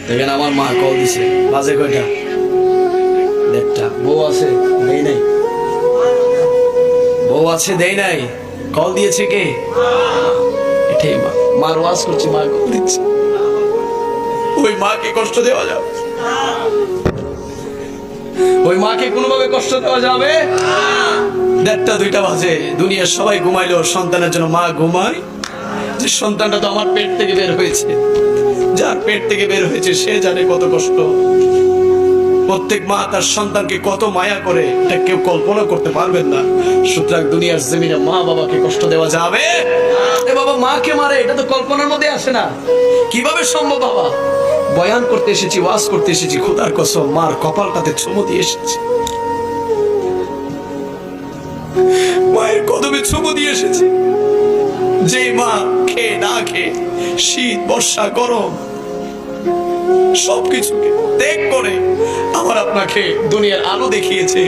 দেখেন আমার মা কল দিছে, বাজে কয়টা? 1:30। বউ আছে দেই নাই, বউ আছে দেই নাই, কল দিয়েছে কে? এটাই মা। মার ওয়াজ করছি, মা কল দিচ্ছে। ওই মাকে কষ্ট দেওয়া যাবে? ওই মাকে কোনোভাবে কষ্ট দেওয়া যাবে? 1:30 2টা বাজে, দুনিয়ার সবাই ঘুমাইলো, সন্তানের জন্য মা ঘুমায়। যে সন্তানটা তো আমার পেট থেকে বের হয়েছে, যার পেট থেকে বের হয়েছে সে জানে কত কষ্ট। প্রত্যেক মা তার সন্তানকে কত মায়া করে, এটা কেউ কল্পনা করতে পারবেন না। সুতরাং দুনিয়ার জমিনে মা বাবাকে কষ্ট দেওয়া যাবে? এ বাবা মাকে মারে, এটা তো কল্পনার মধ্যে আসে না। কিভাবে সম্ভব? বাবা বয়ান করতে এসেছি, ওয়াজ করতে এসেছি, খোদার কসম মার কপালটাতে চুমু দিয়ে এসেছি, মায়ের কদমে চুমু দিয়ে এসেছি। যে মা খেয়ে না খেয়ে শীত বর্ষা গরম সবকিছুকে ত্যাগ করে আমার আপনাকে দুনিয়ার আলো দেখিয়েছে।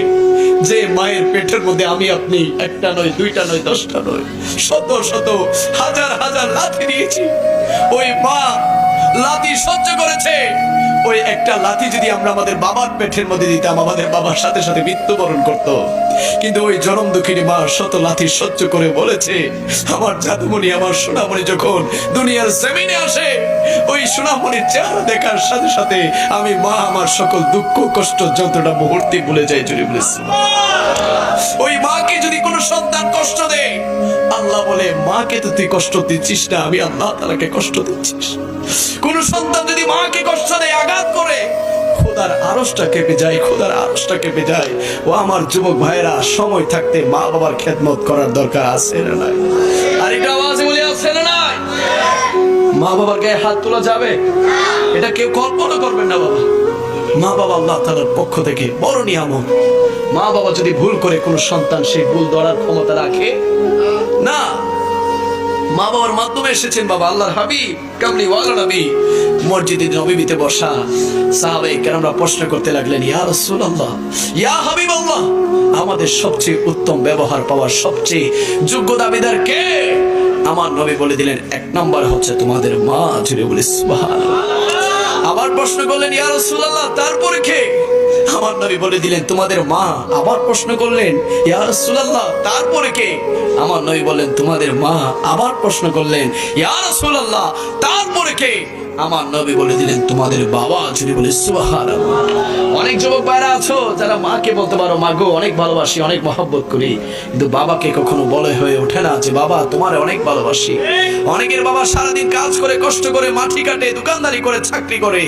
যে মায়ের পেটের মধ্যে আমি আপনি একটা নয়, দুইটা নয়, 10টা নয়, শত শত হাজার হাজার লাথি দিয়েছি। ওই মা লাথি সহ্য করেছে। ওই একটা লাথি যদি আমরা আমাদের বাবার পেটের মধ্যে দিতাম, আমাদের বাবার সাথে সাথে মৃত্যুবরণ করতো। কিন্তু ওই জনম দুঃখিনী মা শত লাথি সহ্য করে বলেছে, আমার জাদুমণি, আমার সোনামণি যখন দুনিয়ার জমিনে আসে, ওই সোনামণির চেহারা দেখার সাথে সাথে আমি মা আমার সকল দুঃখ কষ্ট যন্ত্রণা মুহূর্তে ভুলে যাই। জুড়ে বলেছি, ওই মাকে যদি কোনো সন্তান কষ্ট দেয়, আল্লাহ বলে মাকে তো তুই কষ্ট দিচ্ছিস না, আমি আল্লাহ তাআলাকে কষ্ট দিচ্ছিস। কোন সন্তান যদি মাকে কষ্ট দেয়, আঘাত করে, খোদার আরশটা কেঁপে যায়, খোদার আরশটা কেঁপে যায়। ও আমার যুবক ভাইরা, সময় থাকতে মা বাবার খেদমত করার দরকার আছে না নাই? আর এটা আওয়াজে বলে আছে না নাই? মা বাবার গায়ে হাত তোলা যাবে? এটা কেউ কল্পনা করবেন না। বাবা মা বাবা আল্লাহ তাআলার পক্ষ থেকে বড় নিয়ামত। মা বাবা যদি ভুল করে কোনো সন্তান সেই ভুল ধরার ক্ষমতা রাখে না। মা বাবার মাধ্যমে এসেছেন বাবা আল্লাহর হাবিব কামলি ওয়ালা নবী। মসজিদে নববীতে বসা সাহাবায়ে কেরামরা প্রশ্ন করতে লাগলেন, ইয়া রাসূলুল্লাহ, ইয়া হাবিবাল্লাহ, আমাদের সবচেয়ে উত্তম ব্যবহার পাওয়ার সবচেয়ে যোগ্য দাবিদার কে? আমার নবী বলে দিলেন, 1 নম্বর হচ্ছে তোমাদের মা। জুড়ে বলি সুবহানাল্লাহ। আবার প্রশ্ন করলেন, ইয়া রাসূলুল্লাহ, তারপরে কে? আমার নবী বলে দিলেন, তোমাদের মা। আবার প্রশ্ন করলেন, ইয়া রাসূলুল্লাহ, তারপরে কে? আমার নবী বললেন, তোমাদের মা। আবার প্রশ্ন করলেন, ইয়া রাসূলুল্লাহ, তারপরে কে? আমার নবী বলে দিলেন, তোমাদের বাবা। জুড়ে বলি সুবহানাল্লাহ। অনেক যুবক ভাইরা আছো যারা মাকে বলতে পারো, মা গো অনেক ভালোবাসি, অনেক মহব্বত করি, কিন্তু বাবাকে কখনো বলে হয়ে ওঠে না যে বাবা তোমারে অনেক ভালোবাসি। অনেকের বাবা সারাদিন কাজ করে, কষ্ট করে, মাটি কাটে, দোকানদারি করে, চাকরি করে,